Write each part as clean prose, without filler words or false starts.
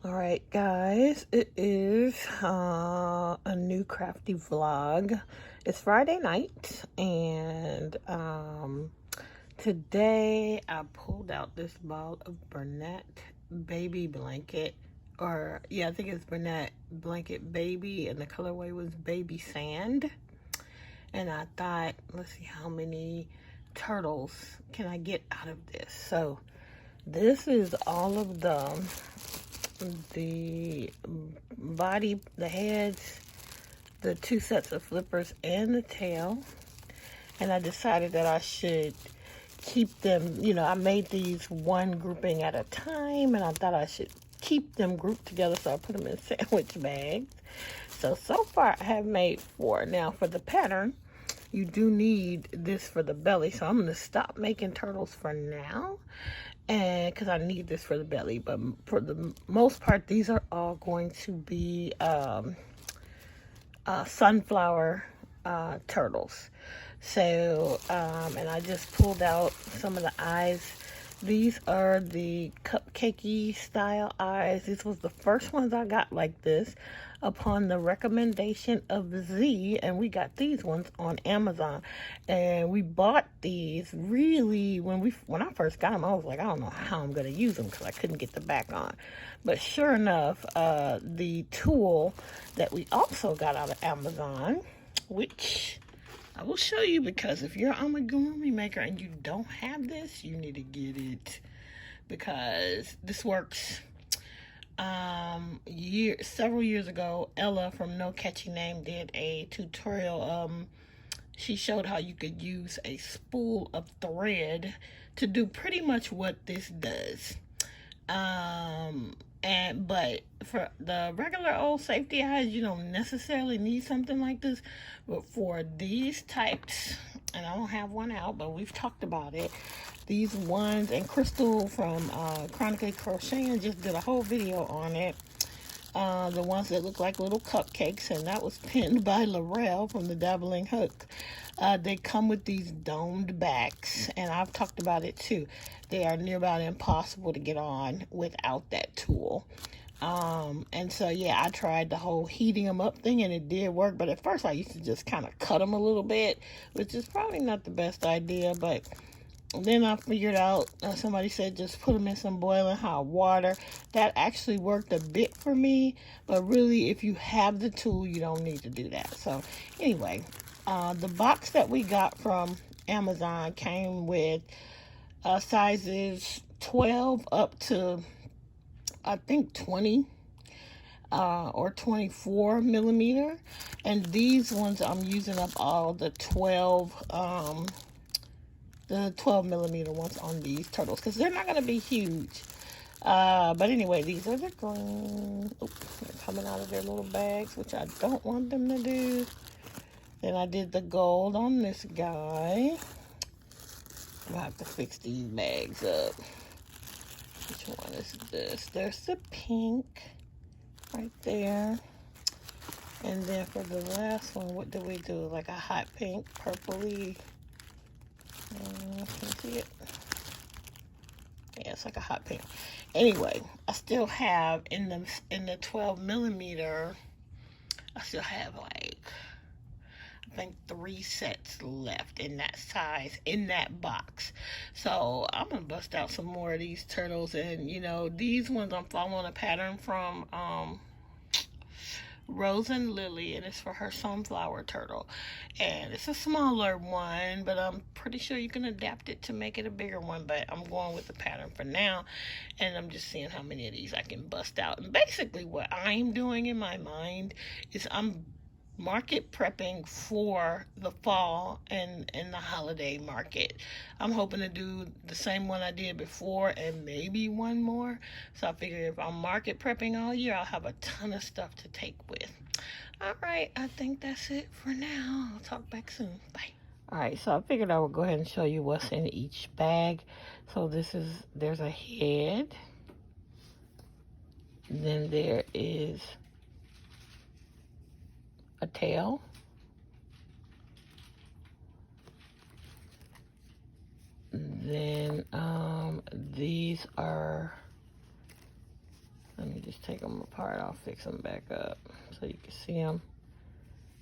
Alright guys, it is a new crafty vlog. It's Friday night and today I pulled out this ball of Bernat baby blanket, or yeah, I think it's Bernat blanket baby, and the colorway was baby sand. And I thought, let's see how many turtles can I get out of this. So this is all of the body, the heads, the two sets of flippers, and the tail. And I decided that I should keep them, I made these one grouping at a time, and I thought I should keep them grouped together, so I put them in sandwich bags. So far I have made 4. Now for the pattern, you do need this for the belly, so I'm going to stop making turtles for now, and because I need this for the belly. But for the most part, these are all going to be sunflower turtles. So and I just pulled out some of the eyes. These are the cupcakey style eyes. This was the first ones I got like this upon the recommendation of Z, and we got these ones on Amazon. And we bought these really when I first got them. I was like, I don't know how I'm gonna use them because I couldn't get the back on. But sure enough, the tool that we also got out of Amazon, which I will show you, because if you're an amigurumi maker and you don't have this, you need to get it, because this works. Several years ago, Ella from No Catchy Name did a tutorial. She showed how you could use a spool of thread to do pretty much what this does. But for the regular old safety eyes, you don't necessarily need something like this. But for these types, and I don't have one out, but we've talked about it, these ones, and Crystal from Chronically Crocheting just did a whole video on it. The ones that look like little cupcakes, and that was pinned by Laurel from the Dabbling Hook. They come with these domed backs, and I've talked about it too. They are near about impossible to get on without that tool. And so yeah, I tried the whole heating them up thing, and it did work. But at first I used to just kind of cut them a little bit, which is probably not the best idea. But then I figured out, somebody said just put them in some boiling hot water. That actually worked a bit for me, but really if you have the tool, you don't need to do that. So anyway, the box that we got from Amazon came with sizes 12 up to, I think, 20 or 24 millimeter. And these ones, I'm using up all the 12 millimeter ones on these turtles, because they're not going to be huge. But anyway, these are the green. Oops, they're coming out of their little bags, which I don't want them to do. Then I did the gold on this guy. I'll have to fix these bags up. Which one is this? There's the pink right there. And then for the last one, what did we do? Like a hot pink, purpley. Can you see it? Yeah, it's like a hot pink. Anyway, I still have in the 12 millimeter, I still have like, I think 3 sets left in that size in that box. So I'm gonna bust out some more of these turtles. And these ones I'm following a pattern from Rose and Lily, and it's for her sunflower turtle, and it's a smaller one, but I'm pretty sure you can adapt it to make it a bigger one. But I'm going with the pattern for now, and I'm just seeing how many of these I can bust out. And basically what I'm doing in my mind is I'm market prepping for the fall and the holiday market. I'm hoping to do the same one I did before and maybe one more. So I figure if I'm market prepping all year, I'll have a ton of stuff to take with. All right, I think that's it for now. I'll talk back soon. Bye. All right, so I figured I would go ahead and show you what's in each bag. So there's a head. Then there is a tail. Then these are, let me just take them apart. I'll fix them back up so you can see them.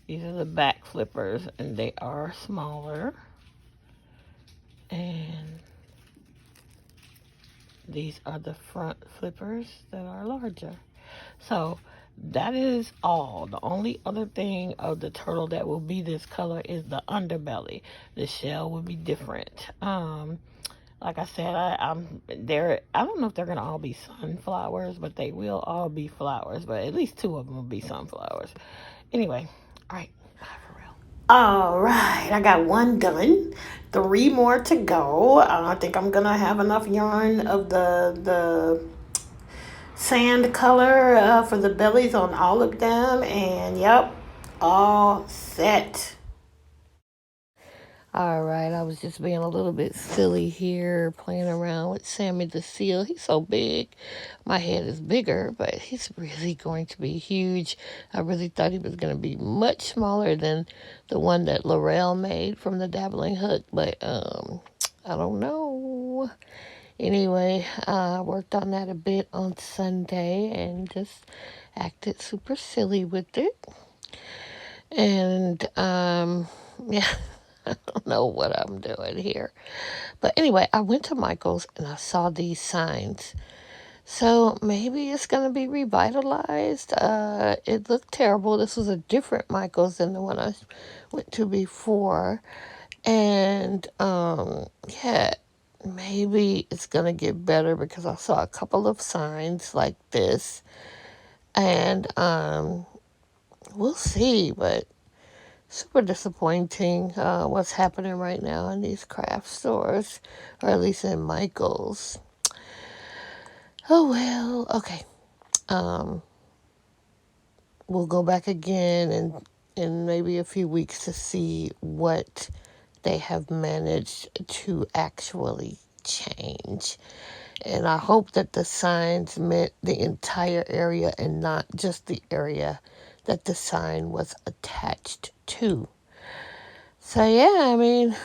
These are the back flippers, and they are smaller. And these are the front flippers that are larger. So that is all. The only other thing of the turtle that will be this color is the underbelly. The shell will be different. Like I said, I'm there. I don't know if they're gonna all be sunflowers, but they will all be flowers. But at least 2 of them will be sunflowers. Anyway, all right, bye for real. All right, I got 1 done. 3 more to go. I think I'm gonna have enough yarn of the sand color for the bellies on all of them, and yep, all set. All right, I was just being a little bit silly here, playing around with Sammy the Seal. He's so big. My head is bigger, but he's really going to be huge. I really thought he was going to be much smaller than the one that Laurel made from the Dabbling Hook, but I don't know. Anyway, I worked on that a bit on Sunday and just acted super silly with it. And yeah. I don't know what I'm doing here. But anyway, I went to Michael's and I saw these signs. So maybe it's going to be revitalized. It looked terrible. This was a different Michael's than the one I went to before. And yeah, maybe it's going to get better because I saw a couple of signs like this. And we'll see, but super disappointing what's happening right now in these craft stores, or at least in Michael's. Oh well, okay. We'll go back again in maybe a few weeks to see what they have managed to actually change. And I hope that the signs meant the entire area and not just the area that the sign was attached to. So yeah, I mean,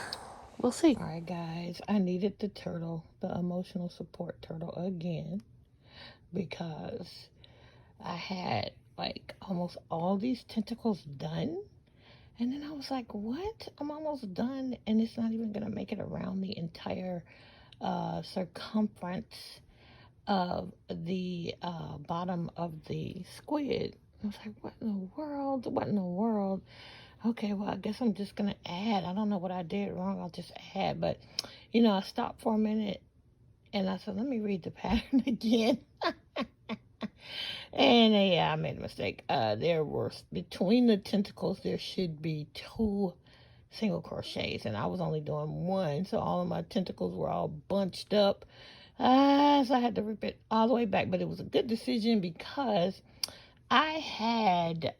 we'll see. All right, guys, I needed the turtle, the emotional support turtle again, because I had like almost all these tentacles done. And then I was like, what? I'm almost done, and it's not even going to make it around the entire circumference of the bottom of the squid. I was like, what in the world? What in the world? Okay, well, I guess I'm just going to add. I don't know what I did wrong. I'll just add. But, you know, I stopped for a minute, and I said, let me read the pattern again. And, yeah, I made a mistake. There were, between the tentacles, there should be 2 single crochets, and I was only doing 1. So all of my tentacles were all bunched up. So I had to rip it all the way back. But it was a good decision because I had...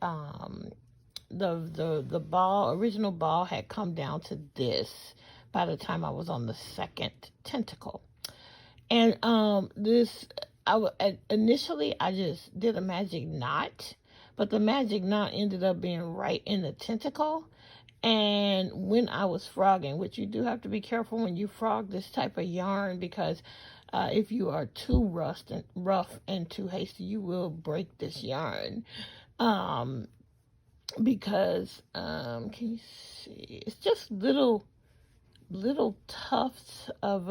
the original ball had come down to this by the time I was on the 2nd tentacle. And initially I just did a magic knot, but the magic knot ended up being right in the tentacle. And when I was frogging, which you do have to be careful when you frog this type of yarn, because if you are too rough and too hasty, you will break this yarn. Because can you see, it's just little tufts of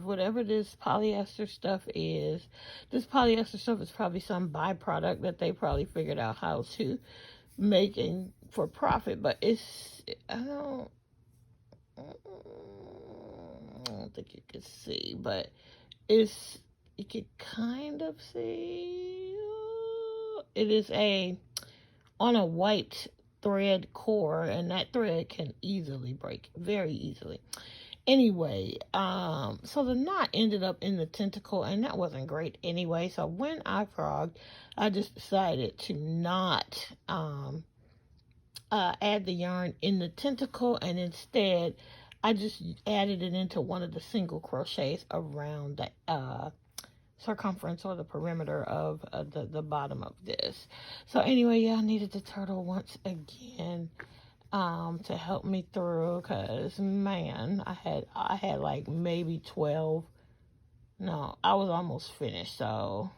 whatever this polyester stuff is. This polyester stuff is probably some byproduct that they probably figured out how to make for profit, but I don't think you can see, but you can kind of see. It is on a white thread core, and that thread can easily break, very easily. Anyway, so the knot ended up in the tentacle, and that wasn't great anyway. So when I frogged, I just decided to not add the yarn in the tentacle, and instead I just added it into one of the single crochets around the circumference or the perimeter of the bottom of this. So anyway, yeah, I needed the turtle once again to help me through, because man, I had like maybe 12 No, I was almost finished, so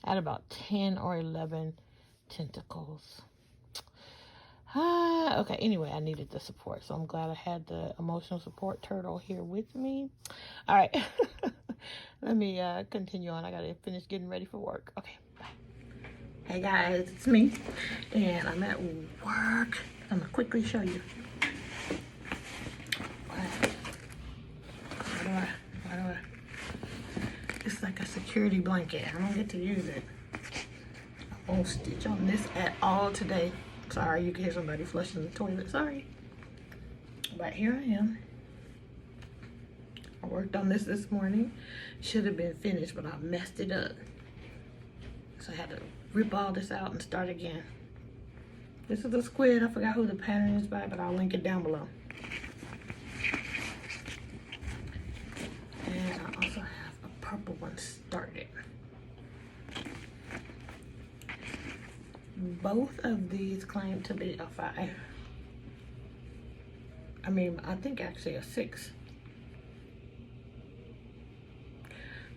I had about 10 or 11 tentacles. Okay, anyway, I needed the support, so I'm glad I had the emotional support turtle here with me. All right, let me continue on. I gotta finish getting ready for work. Okay, bye. Hey guys, it's me, and I'm at work. I'm gonna quickly show you. Why do I? It's like a security blanket. I don't get to use it. I won't stitch on this at all today. Sorry, you can hear somebody flushing the toilet. Sorry. But here I am. I worked on this morning. Should have been finished, but I messed it up. So I had to rip all this out and start again. This is a squid. I forgot who the pattern is by, but I'll link it down below. And I also have a purple one started. Both of these claim to be a 5. I mean, I think actually a 6.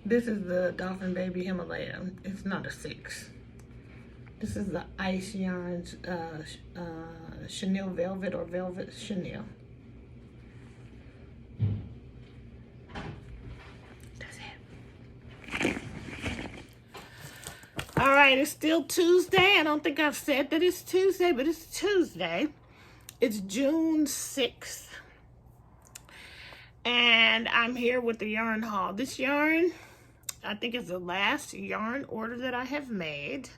This is the Dolphin Baby Himalaya. It's not a 6. This is the Ice Yarns Chenille Velvet or Velvet Chenille. All right, it's still Tuesday. I don't think I've said that it's Tuesday, but it's Tuesday. It's June 6th. And I'm here with the yarn haul. This yarn, I think, is the last yarn order that I have made.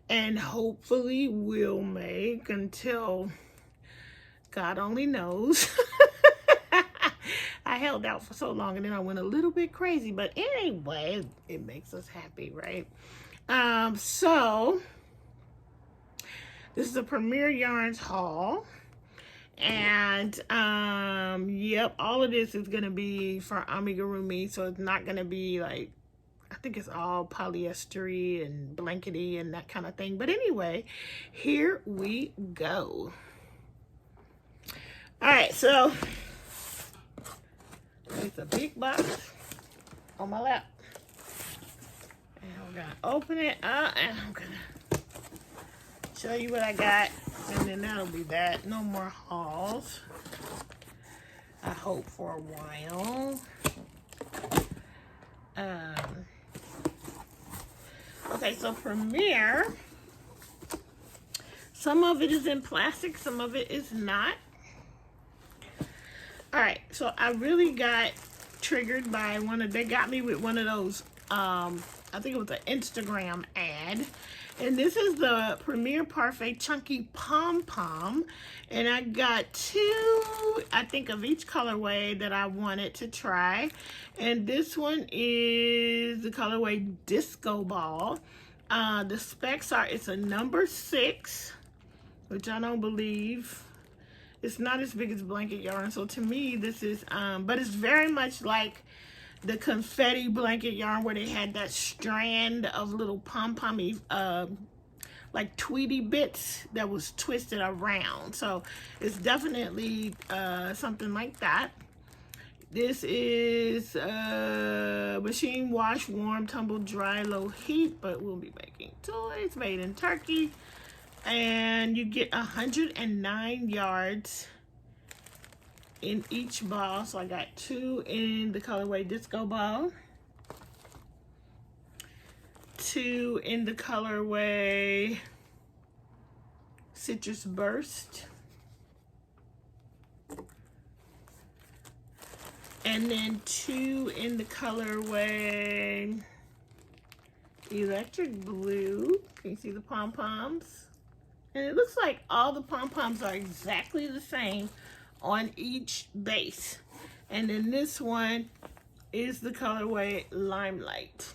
And hopefully will make until God only knows. I held out for so long and then I went a little bit crazy. But anyway, it makes us happy, right? So this is a Premier Yarns haul, and yep, all of this is gonna be for amigurumi, so it's not gonna be like, I think it's all polyestery and blankety and that kind of thing. But anyway, here we go. All right, so it's a big box on my lap. And I'm gonna open it up and I'm gonna show you what I got, and then that'll be that. No more hauls, I hope, for a while. Okay, so Premier, some of it is in plastic, some of it is not. All right, so I really got triggered by they got me with one of those, I think it was an Instagram ad. And this is the Premier Parfait Chunky Pom Pom. And I got 2, I think, of each colorway that I wanted to try. And this one is the colorway Disco Ball. The specs are, it's a number 6, which I don't believe. It's not as big as blanket yarn. So to me, this is, but it's very much like the confetti blanket yarn where they had that strand of little pom-pommy, like tweety bits that was twisted around. So it's definitely something like that. This is machine wash, warm, tumble, dry, low heat, but we'll be making toys, made in Turkey. And you get 109 yards in each ball. So I got 2 in the colorway Disco Ball, 2 in the colorway Citrus Burst, and then 2 in the colorway Electric Blue. Can you see the pom-poms? And it looks like all the pom-poms are exactly the same on each base. And then this one is the colorway Limelight.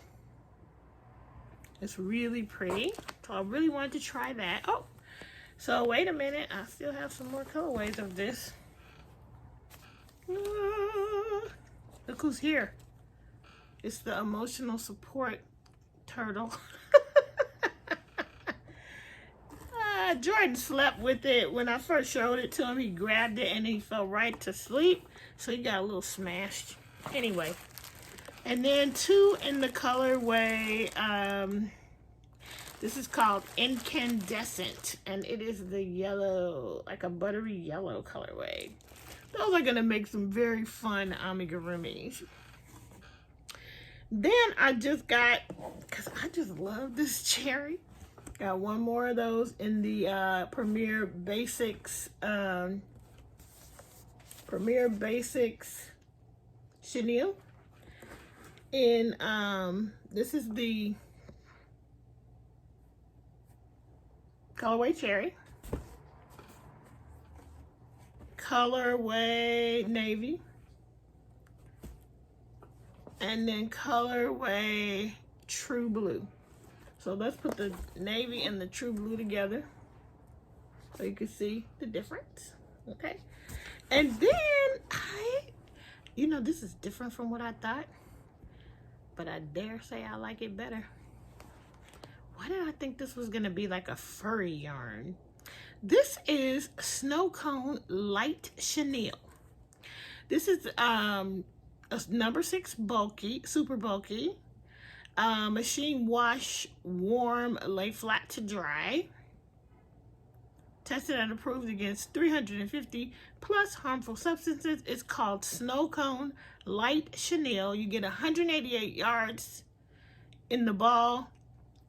It's really pretty. So I really wanted to try that. Oh, so wait a minute. I still have some more colorways of this. Look who's here. It's the emotional support turtle. Jordan slept with it. When I first showed it to him, he grabbed it and he fell right to sleep. So he got a little smashed. Anyway, And then 2 in the colorway, this is called Incandescent, and it is the yellow, like a buttery yellow colorway. Those are gonna make some very fun amigurumis. Then I just got, because I just love this cherry, got one more of those in the Premier Basics chenille. And this is the colorway cherry, colorway navy, and then colorway true blue. So let's put the navy and the true blue together so you can see the difference. Okay, and then you know, this is different from what I thought, but I dare say I like it better. Why did I think this was gonna be like a furry yarn? This is Snow Cone Light Chenille. This is a number 6 bulky, super bulky, machine wash, warm, lay flat to dry. Tested and approved against 350 plus harmful substances. It's called Snow Cone Light Chenille. You get 188 yards in the ball,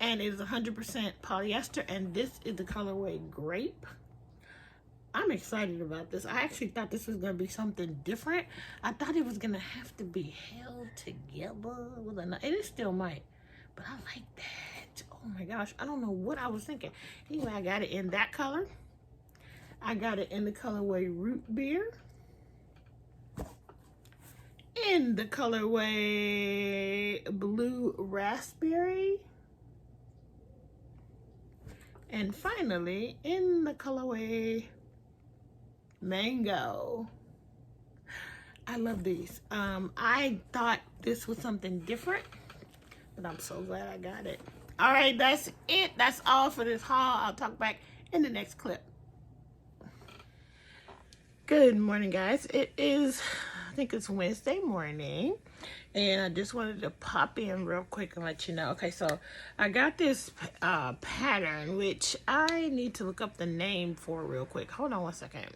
and it is 100% polyester, and this is the colorway Grape. I'm excited about this. I actually thought this was going to be something different. I thought it was going to have to be held together with and it still might, but I like that. Oh my gosh, I don't know what I was thinking. Anyway, I got it in that color. I got it in the colorway Root Beer, in the colorway Blue Raspberry, and finally in the colorway Mango. I love these. I thought this was something different, but I'm so glad I got it. All right, that's it. That's all for this haul. I'll talk back in the next clip. Good morning, guys. It is, I think it's Wednesday morning, and I just wanted to pop in real quick and let you know. Okay, so I got this pattern, which I need to look up the name for real quick. Hold on one second.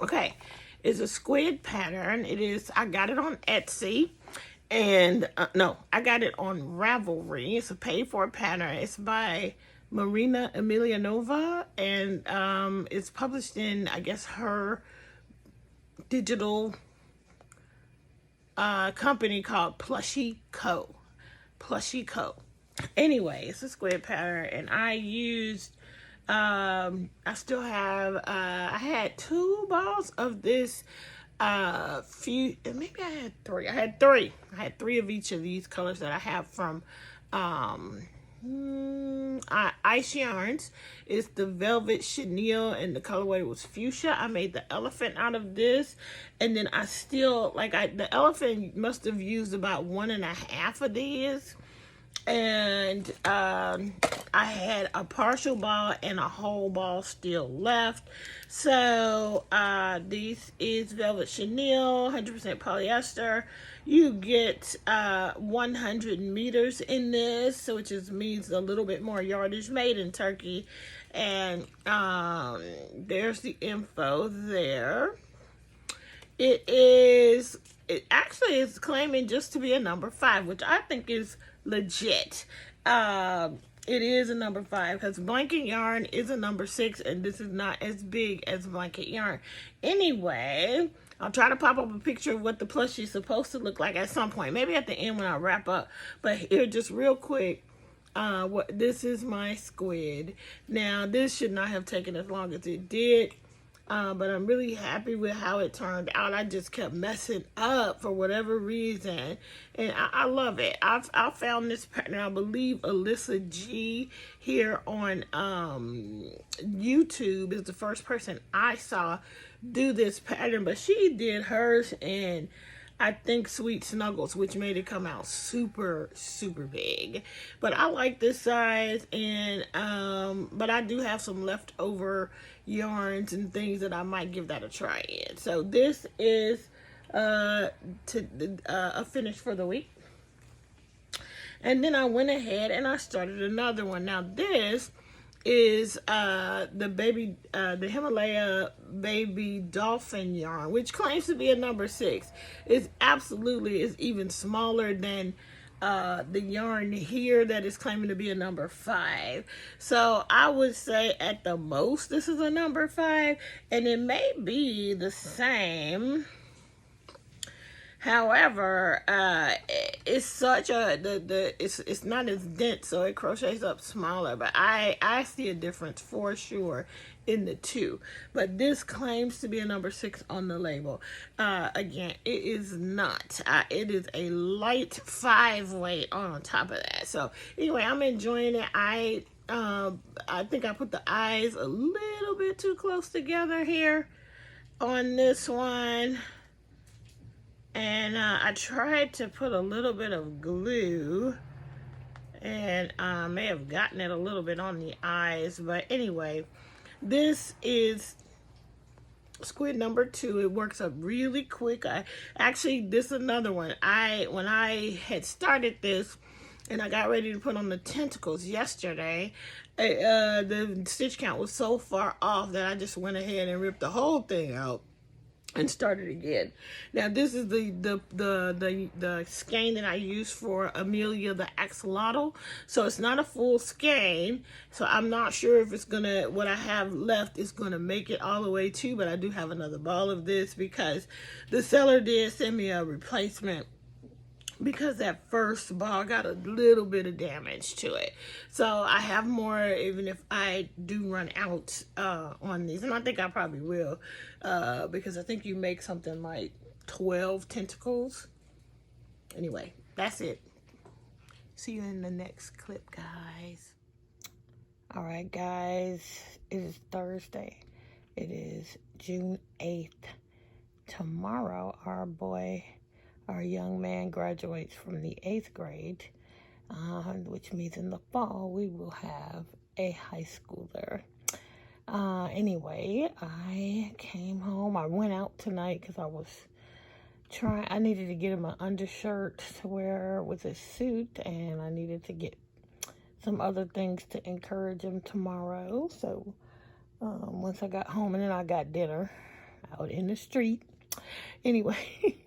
Okay, it's a squid pattern. It is, I got it on Etsy, and no, I got it on Ravelry. It's a paid-for pattern. It's by Marina Emelianova, and it's published in, I guess, her digital company called Plushie Co. Anyway, it's a squid pattern, and I used I still have I had 2 balls of this maybe I had 3. I had 3 of each of these colors that I have from Ice Yarns. It's the Velvet Chenille, and the colorway was Fuchsia. I made the elephant out of this, and then I still, the elephant must have used about 1.5 of these, and I had a partial ball and a whole ball still left. So this is Velvet Chenille, 100% polyester. You get 100 meters in this, which means a little bit more yardage, made in Turkey. And there's the info there. It actually is claiming just to be a number 5, which I think is legit. It is a number 5 because blanket yarn is a number 6, and this is not as big as blanket yarn. Anyway, I'll try to pop up a picture of what the plushie is supposed to look like at some point, maybe at the end when I wrap up. But here, just real quick, this is my squid. Now, this should not have taken as long as it did. But I'm really happy with how it turned out. I just kept messing up for whatever reason, and I love it. I found this pattern, I believe Alyssa G here on YouTube is the first person I saw do this pattern, but she did hers in, I think, Sweet Snuggles, which made it come out super, super big. But I like this size, and but I do have some leftover yarns and things that I might give that a try in. So this is a finish for the week. And then I went ahead and I started another one. Now this is the Himalaya baby dolphin yarn, which claims to be a number 6. It's absolutely is even smaller than the yarn here that is claiming to be a number 5. So I would say at the most this is a number 5, and it may be the same. However, it's such a it's not as dense, so it crochets up smaller. But I see a difference for sure in the two. But this claims to be a number 6 on the label. Again, it is not. It is a light 5 weight on top of that. So anyway, I'm enjoying it. I think I put the eyes a little bit too close together here on this one. And I tried to put a little bit of glue, and I may have gotten it a little bit on the eyes. But anyway, this is squid number 2. It works up really quick. This is another one. When I had started this and I got ready to put on the tentacles yesterday, the stitch count was so far off that I just went ahead and ripped the whole thing out and started again. Now this is the skein that I use for Amelia the axolotl. So it's not a full skein. So I'm not sure if it's gonna, what I have left is gonna make it all the way to, but I do have another ball of this because the seller did send me a replacement, because that first ball got a little bit of damage to it. So I have more, even if I do run out on these. And I think I probably will, because I think you make something like 12 tentacles. Anyway, that's it. See you in the next clip, guys. All right, guys. It is Thursday. It is June 8th. Tomorrow, our young man graduates from the 8th grade, which means in the fall we will have a high schooler. Anyway, I came home. I went out tonight because I needed to get him an undershirt to wear with his suit, and I needed to get some other things to encourage him tomorrow. So once I got home, and then I got dinner out in the street. Anyway.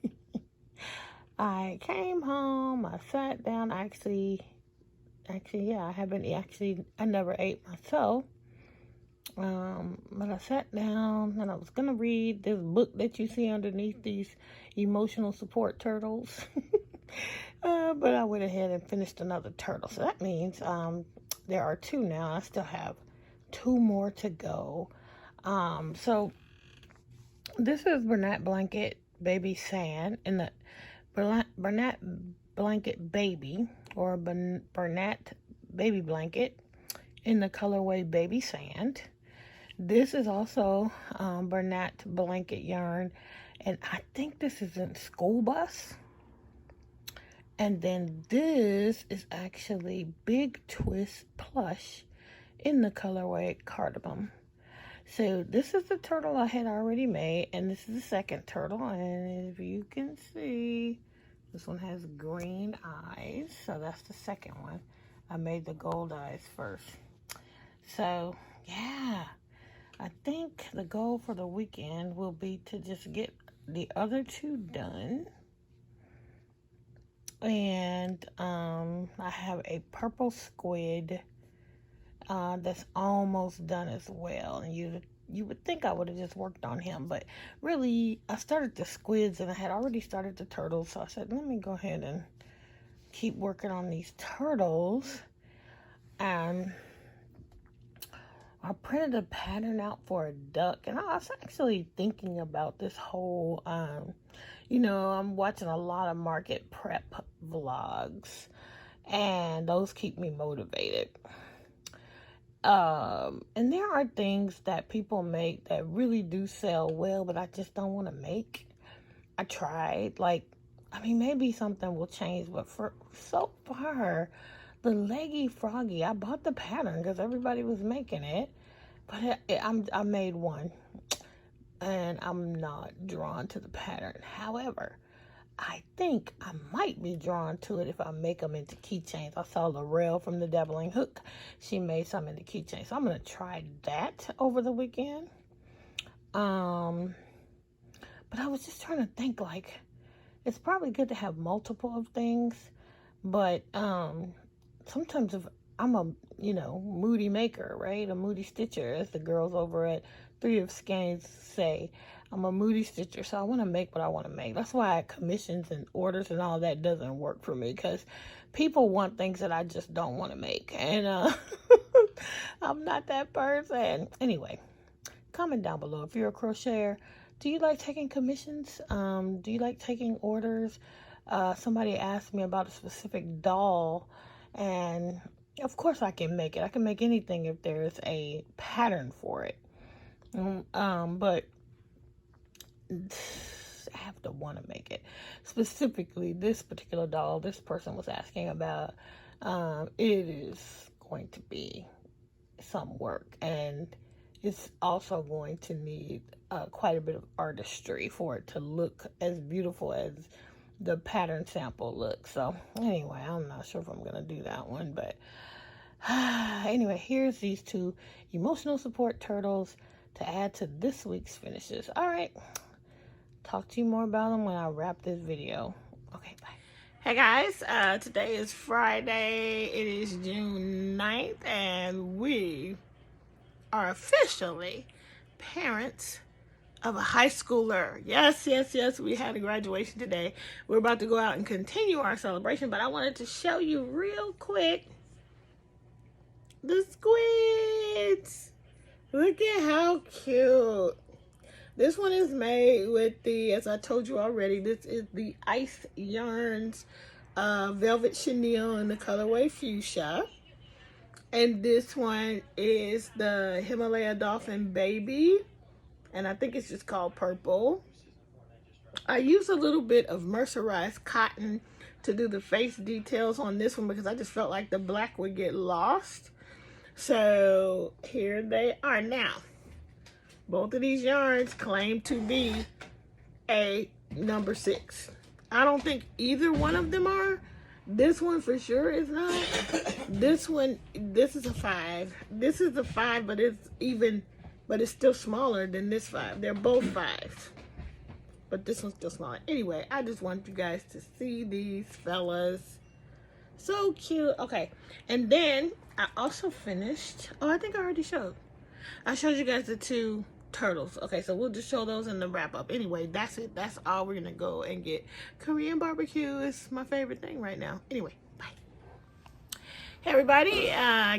I came home, I sat down, I never ate myself, but I sat down and I was going to read this book that you see underneath these emotional support turtles, but I went ahead and finished another turtle, so that means there are 2 now. I still have 2 more to go. So this is Bernat Blanket Baby Sand in the Bernat Blanket Baby, or Bernat Baby Blanket in the colorway Baby Sand. This is also Bernat Blanket yarn, and I think this is in School Bus. And then this is actually Big Twist Plush in the colorway Cardamom. So this is the turtle I had already made, and this is the second turtle, and if you can see, this one has green eyes, so that's the second one. I made the gold eyes first. So yeah, I think the goal for the weekend will be to just get the other 2 done. And I have a purple squid that's almost done as well, and you would think I would have just worked on him, but really I started the squids and I had already started the turtles, so I said let me go ahead and keep working on these turtles. And I printed a pattern out for a duck, and I was actually thinking about this whole I'm watching a lot of market prep vlogs, and those keep me motivated. And there are things that people make that really do sell well, but I just don't want to make. I tried, maybe something will change, but for so far, the Leggy Froggy, I bought the pattern because everybody was making it, but I made one, and I'm not drawn to the pattern. However, I think I might be drawn to it if I make them into keychains. I saw Laurel from the Dabbling Hook. She made some into keychains. So I'm going to try that over the weekend. But I was just trying to think, like, it's probably good to have multiple of things. But sometimes if I'm a, moody maker, right? A moody stitcher, as the girls over at 3 of Skeins say. I'm a moody stitcher, so I want to make what I want to make. That's why commissions and orders and all that doesn't work for me, because people want things that I just don't want to make. And I'm not that person. Anyway, comment down below if you're a crocheter. Do you like taking commissions? Do you like taking orders? Somebody asked me about a specific doll, and of course I can make it. I can make anything if there's a pattern for it. But I have to want to make it. Specifically, this particular doll this person was asking about, it is going to be some work, and it's also going to need quite a bit of artistry for it to look as beautiful as the pattern sample looks. So anyway, I'm not sure if I'm going to do that one, but anyway, here's these 2 emotional support turtles to add to this week's finishes. All right, talk to you more about them when I wrap this video. Okay, bye. Hey guys, today is Friday. It is June 9th, and we are officially parents of a high schooler. Yes, we had a graduation today. We're about to go out and continue our celebration, but I wanted to show you real quick the squids. Look at how cute. This one is made with the, as I told you already, this is the Ice Yarns Velvet Chenille in the colorway Fuchsia. And this one is the Himalaya Dolphin Baby. And I think it's just called Purple. I use a little bit of mercerized cotton to do the face details on this one because I just felt like the black would get lost. So here they are. Now, both of these yarns claim to be a number 6. I don't think either one of them are. This one for sure is not. This one, this is a 5. This is a 5, but it's still smaller than this 5. They're both 5s, but this one's still smaller. Anyway, I just want you guys to see these fellas. So cute. Okay, and then I also finished, I think I already showed. I showed you guys the 2 turtles. Okay, so we'll just show those in the wrap up. Anyway, that's it. That's all we're gonna go and get. Korean barbecue is my favorite thing right now. Anyway, bye. Hey everybody,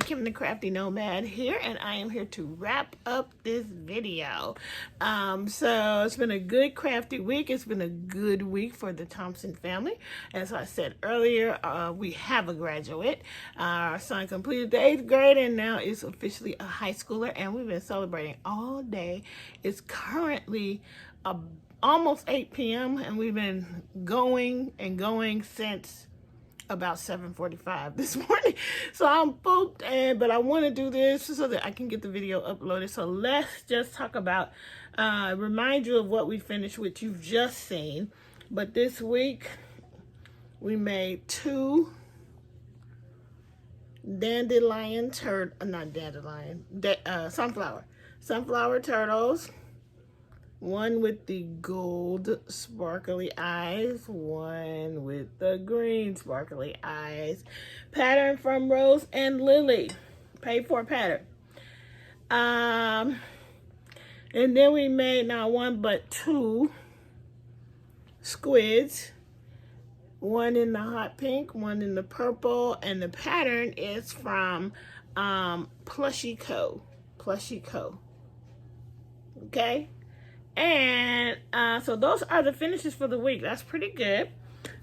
Kim the Crafty Nomad here, and I am here to wrap up this video. So it's been a good crafty week. It's been a good week for the Thompson family. As I said earlier, we have a graduate. Our son completed the 8th grade and now is officially a high schooler, and we've been celebrating all day. It's currently almost 8 p.m. and we've been going and going since about 7:45 this morning. So I'm booked, but I want to do this so that I can get the video uploaded. So let's just talk about, remind you of what we finished, which you've just seen. But this week we made 2 sunflower turtles. One with the gold sparkly eyes, one with the green sparkly eyes. Pattern from Rose and Lily. Paid for pattern. And then we made not 1 but 2 squids. One in the hot pink, one in the purple, and the pattern is from Plushy Co. Okay? And so those are the finishes for the week. That's pretty good.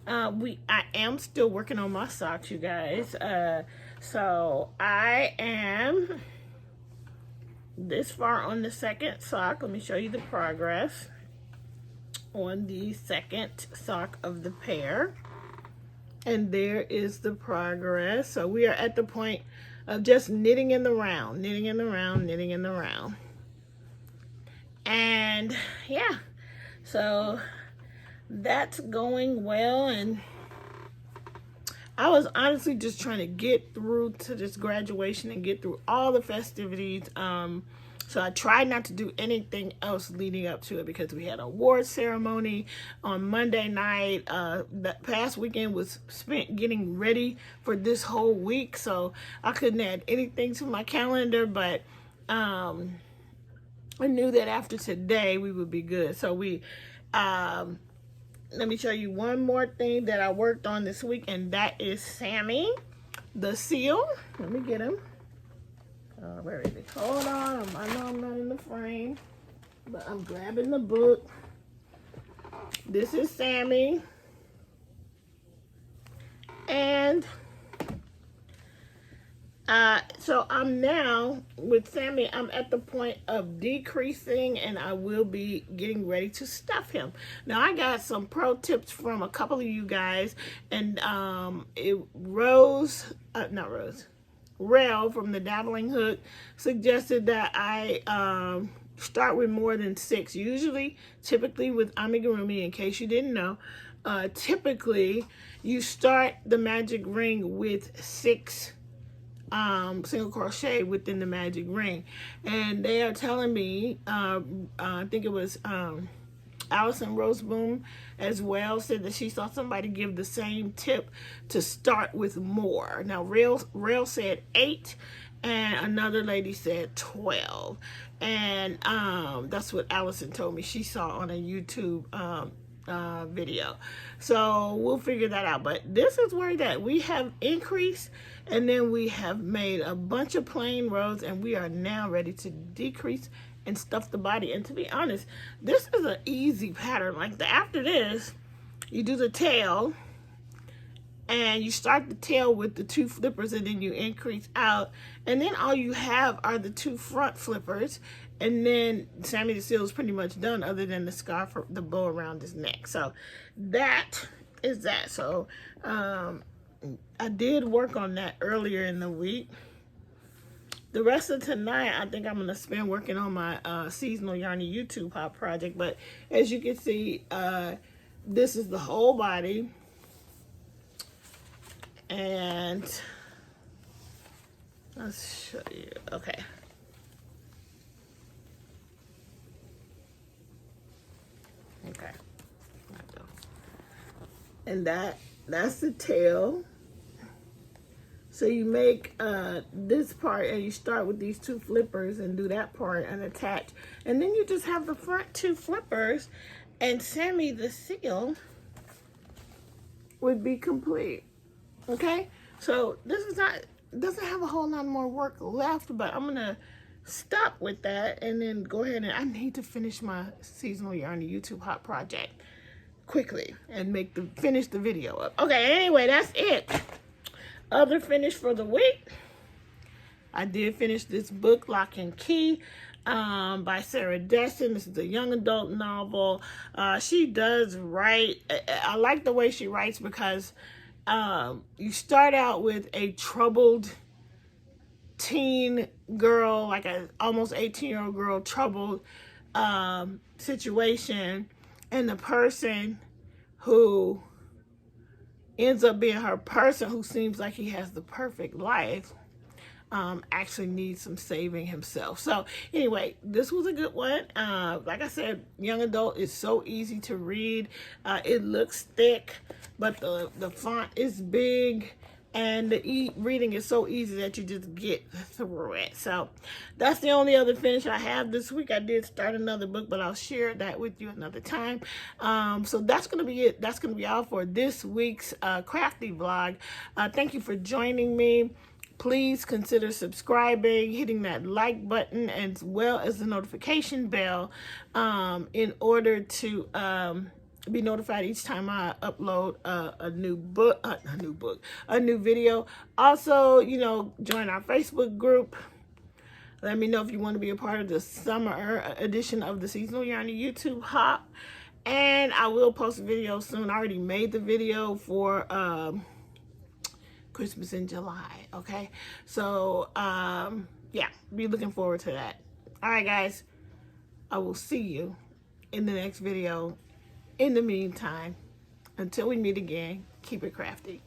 I am still working on my socks, you guys. So I am this far on the 2nd sock. Let me show you the progress on the 2nd sock of the pair. And there is the progress. So we are at the point of just knitting in the round, knitting in the round, knitting in the round. And yeah, so that's going well. And I was honestly just trying to get through to this graduation and get through all the festivities. So I tried not to do anything else leading up to it because we had an award ceremony on Monday night. That past weekend was spent getting ready for this whole week, so I couldn't add anything to my calendar, but I knew that after today we would be good. So let me show you one more thing that I worked on this week, and that is Sammy, the seal. Let me get him. Where is it? Hold on. I know I'm not in the frame, but I'm grabbing the book. This is Sammy. And so I'm now, with Sammy, I'm at the point of decreasing, and I will be getting ready to stuff him. Now, I got some pro tips from a couple of you guys, and Rel from the Dabbling Hook suggested that I start with more than 6. Typically with amigurumi, in case you didn't know, typically you start the magic ring with 6 single crochet within the magic ring. And they are telling me, I think it was Allison Roseboom as well, said that she saw somebody give the same tip to start with more. Now, Rail said 8, and another lady said 12. And that's what Allison told me she saw on a YouTube video. So we'll figure that out. But this is where that we have increased, and then we have made a bunch of plain rows, and we are now ready to decrease and stuff the body. And to be honest, this is an easy pattern. Like after this, you do the tail, and you start the tail with the 2 flippers, and then you increase out, and then all you have are the 2 front flippers, and then Sammy the Seal is pretty much done, other than the scarf, the bow around his neck. So that is that. So I did work on that earlier in the week. The rest of tonight, I think I'm going to spend working on my seasonal Yarny YouTube Pop project. But as you can see, this is the whole body. And let's show you. Okay. Okay. And that's the tail. So you make this part, and you start with these 2 flippers and do that part and attach. And then you just have the front 2 flippers, and Sammy the Seal would be complete. Okay? So this is doesn't have a whole lot more work left, but I'm going to stop with that and then go ahead, and I need to finish my seasonal Yarny YouTube Hot project quickly and finish the video up. Okay, anyway, that's it. Other finish for the week, I did finish this book, Lock and Key, by Sarah Destin. This is a young adult novel. She does write. I like the way she writes, because you start out with a troubled teen girl, like a almost 18-year-old girl, troubled situation, and the person who ends up being her person, who seems like he has the perfect life, actually needs some saving himself. So anyway, this was a good one. Like I said, young adult is so easy to read. It looks thick, but the font is big, and the reading is so easy that you just get through it. So that's the only other finish I have this week. I did start another book, but I'll share that with you another time. So that's going to be it. That's going to be all for this week's crafty vlog. Thank you for joining me. Please consider subscribing, hitting that like button, as well as the notification bell, in order to be notified each time I upload a new video. Also, join our Facebook group. Let me know if you want to be a part of the summer edition of the Seasonal Yarny YouTube Hop. And I will post a video soon. I already made the video for Christmas in July. Okay, so yeah, be looking forward to that. All right, guys, I will see you in the next video. In the meantime, until we meet again, keep it crafty.